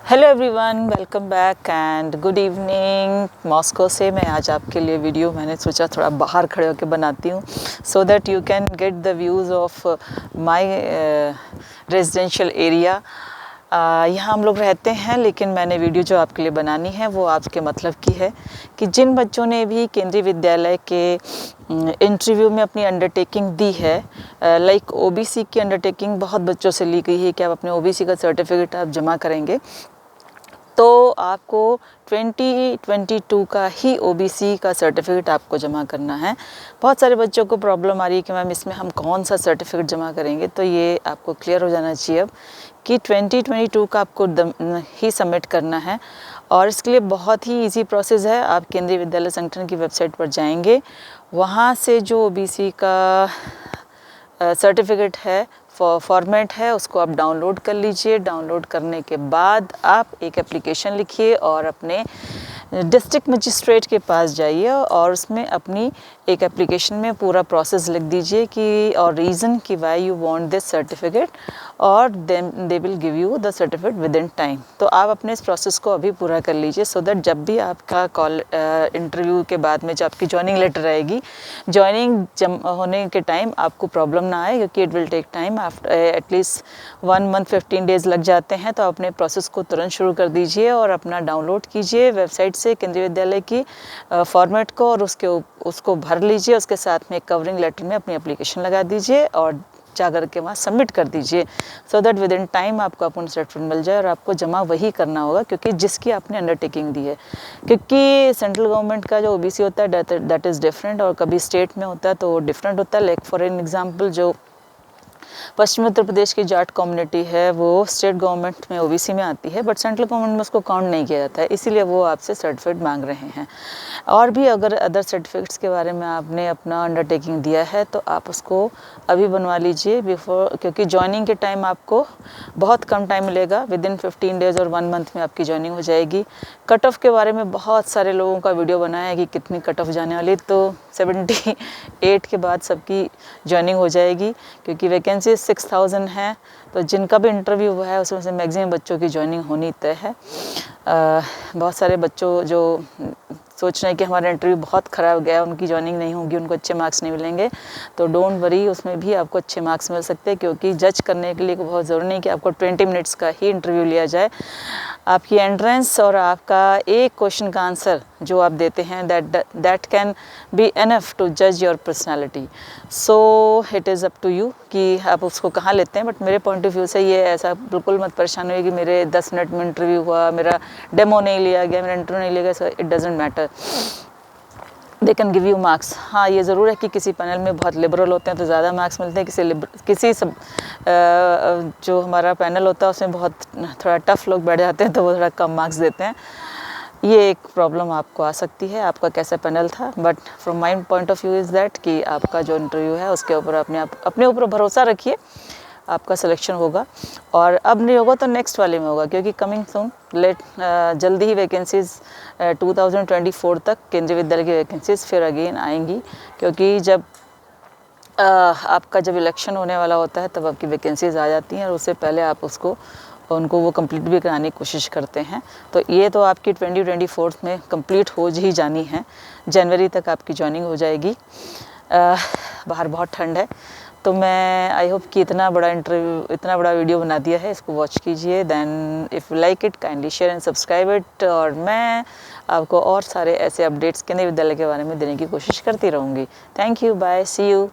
Hello everyone, welcome back and good evening. Moscow से मैं आज आपके लिए वीडियो मैंने सोचा थोड़ा बाहर खड़े होकर बनाती हूँ so that you can get the views of my residential area. यहाँ हम लोग रहते हैं, लेकिन मैंने वीडियो जो आपके लिए बनानी है वो आपके मतलब की है कि जिन बच्चों ने भी केंद्रीय विद्यालय के इंटरव्यू में अपनी अंडरटेकिंग दी है, लाइक ओबीसी की अंडरटेकिंग बहुत बच्चों से ली गई है कि आप अपने ओबीसी का सर्टिफिकेट आप जमा करेंगे, तो आपको 2022 का ही ओबीसी का सर्टिफिकेट आपको जमा करना है। बहुत सारे बच्चों को प्रॉब्लम आ रही है कि मैम इसमें हम कौन सा सर्टिफिकेट जमा करेंगे, तो ये आपको क्लियर हो जाना चाहिए अब कि 2022 का आपको ही सबमिट करना है। और इसके लिए बहुत ही इजी प्रोसेस है। आप केंद्रीय विद्यालय संगठन की वेबसाइट पर जाएंगे, वहाँ से जो ओबीसी का सर्टिफिकेट है फॉर्मेट है उसको आप डाउनलोड कर लीजिए। डाउनलोड करने के बाद आप एक एप्लीकेशन लिखिए और अपने डिस्ट्रिक्ट मजिस्ट्रेट के पास जाइए और उसमें अपनी एक एप्लीकेशन में पूरा प्रोसेस लिख दीजिए कि और रीज़न कि why you want this certificate, और then they will give you the certificate within time. तो आप अपने इस प्रोसेस को अभी पूरा कर लीजिए सो दैट जब भी आपका इंटरव्यू के बाद में जो आपकी ज्वाइनिंग लेटर आएगी, ज्वाइनिंग होने के टाइम आपको प्रॉब्लम ना आए, क्योंकि it will take time after at least 1 month 15 days लग जाते हैं। तो अपने प्रोसेस को तुरंत शुरू कर दीजिए और अपना डाउनलोड कीजिए वेबसाइट से केंद्रीय विद्यालय की फॉर्मेट को, और उसको भर लीजिए। उसके साथ में कवरिंग लेटर में अपनी एप्लीकेशन लगा दीजिए और जाकर के वहाँ सबमिट कर दीजिए so that with in time आपको अपना सर्टिफिकेट मिल जाए। और आपको जमा वही करना होगा क्योंकि जिसकी आपने अंडरटेकिंग दी है, क्योंकि सेंट्रल गवर्नमेंट का जो ओबीसी होता है दैट इज़ डिफरेंट, और कभी स्टेट में होता है तो डिफरेंट होता है। लाइक फॉर एन एग्जांपल, जो पश्चिमी उत्तर प्रदेश की जाट कम्युनिटी है वो स्टेट गवर्नमेंट में ओबीसी में आती है, बट सेंट्रल गवर्नमेंट में उसको काउंट नहीं किया जाता है, इसीलिए वो आपसे सर्टिफिकेट मांग रहे हैं। और भी अगर अदर सर्टिफिकेट्स के बारे में आपने अपना अंडरटेकिंग दिया है तो आप उसको अभी बनवा लीजिए बिफोर, क्योंकि ज्वाइनिंग के टाइम आपको बहुत कम टाइम मिलेगा। विद इन 15 डेज़ और 1 मंथ में आपकी ज्वाइनिंग हो जाएगी। कट ऑफ के बारे में बहुत सारे लोगों का वीडियो बनाया है कि कितनी कट ऑफ जाने वाली, तो 78 के बाद सबकी ज्वाइनिंग हो जाएगी, क्योंकि वैकेंसी 6000 है। तो जिनका भी इंटरव्यू हुआ है उसमें से मैक्सिमम बच्चों की ज्वाइनिंग होनी तय है। बहुत सारे बच्चों जो सोच रहे हैं कि हमारा इंटरव्यू बहुत ख़राब गया, उनकी ज्वाइनिंग नहीं होगी, उनको अच्छे मार्क्स नहीं मिलेंगे, तो डोंट वरी, उसमें भी आपको अच्छे मार्क्स मिल सकते हैं। क्योंकि जज करने के लिए बहुत ज़रूरी नहीं कि आपको 20 मिनट्स का ही इंटरव्यू लिया जाए। आपकी एंट्रेंस और आपका एक क्वेश्चन का आंसर जो आप देते हैं that can be enough to जज your personality. So it is up to you कि आप उसको कहाँ लेते हैं। बट मेरे पॉइंट ऑफ व्यू से ये ऐसा बिल्कुल मत परेशान हुई कि मेरे 10 मिनट में इंटरव्यू हुआ, मेरा डेमो नहीं लिया गया, मेरा इंटरव्यू नहीं लिया गया, so it doesn't matter, they can give you marks. हाँ, ये ज़रूर है कि किसी पैनल में बहुत लिबरल होते हैं तो ज़्यादा मार्क्स मिलते हैं, जो हमारा पैनल होता है उसमें बहुत थोड़ा टफ लोग बैठ जाते हैं तो वो थोड़ा कम मार्क्स देते हैं। ये एक प्रॉब्लम आपको आ सकती है, आपका कैसा पैनल था। But from my point of view is that कि आपका जो इंटरव्यू है उसके ऊपर अपने ऊपर भरोसा रखिए, आपका सिलेक्शन होगा। और अब नहीं होगा तो नेक्स्ट वाले में होगा, क्योंकि कमिंग सून जल्दी ही वैकेंसीज़ 2024 तक केंद्रीय विद्यालय की वैकेंसीज़ फिर अगेन आएंगी, क्योंकि जब आपका जब इलेक्शन होने वाला होता है तब आपकी वैकेंसीज़ आ जाती हैं और उससे पहले आप उनको वो कंप्लीट भी कराने की कोशिश करते हैं। तो ये तो आपकी 2024 में कंप्लीट हो ही जानी है, जनवरी तक आपकी ज्वाइनिंग हो जाएगी। बाहर बहुत ठंड है, तो मैं आई होप कि इतना बड़ा वीडियो बना दिया है, इसको वॉच कीजिए। Then if you like it kindly share and subscribe it, और मैं आपको और सारे ऐसे अपडेट्स केंद्रीय विद्यालय के बारे में देने की कोशिश करती रहूँगी। Thank you, bye, see you.